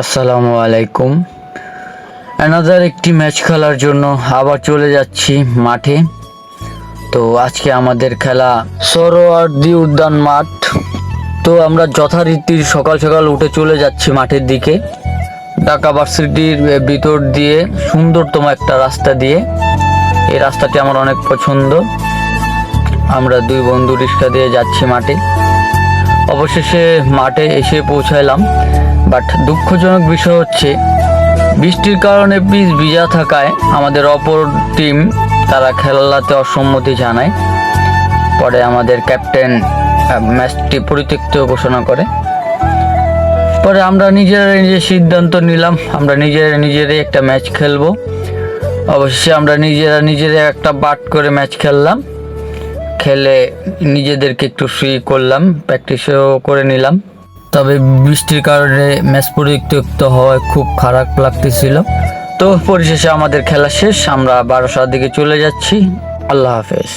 আসসালামু আলাইকুম। অ্যানাদার একটি ম্যাচ খেলার জন্য আবার চলে যাচ্ছি মাঠে। তো আজকে আমাদের খেলা সোহরাওয়ার্দী উদ্যান মাঠ। তো আমরা যথারীতি সকাল সকাল উঠে চলে যাচ্ছি মাঠের দিকে, ঢাকা ভার্সিটির ভিতর দিয়ে সুন্দরতম একটা রাস্তা দিয়ে। এই রাস্তাটি আমার অনেক পছন্দ। আমরা দুই বন্ধু রিক্সা দিয়ে যাচ্ছি মাঠে। অবশেষে মাঠে এসে পৌঁছালাম, বাট দুঃখজনক বিষয় হচ্ছে বৃষ্টির কারণে পিচ ভিজা থাকায় আমাদের অপর টিম তারা খেলাতে অসম্মতি জানায়। পরে আমাদের ক্যাপ্টেন ম্যাচটি পরিত্যক্ত ঘোষণা করে। পরে আমরা নিজের সিদ্ধান্ত নিলাম, আমরা নিজেরাই একটা ম্যাচ খেলবো। অবশ্যই আমরা নিজেরা একটা বাট করে ম্যাচ খেললাম। খেলে নিজেদেরকে একটু ফ্রি করলাম, প্র্যাকটিসও করে নিলাম। তবে বৃষ্টির কারণে ম্যাচ পরিত্যক্ত হওয়ায় খুব খারাপ লাগতেছিল। তো পরিশেষে আমাদের খেলা শেষ, আমরা বারাসাতের দিকে চলে যাচ্ছি। আল্লাহ হাফেজ।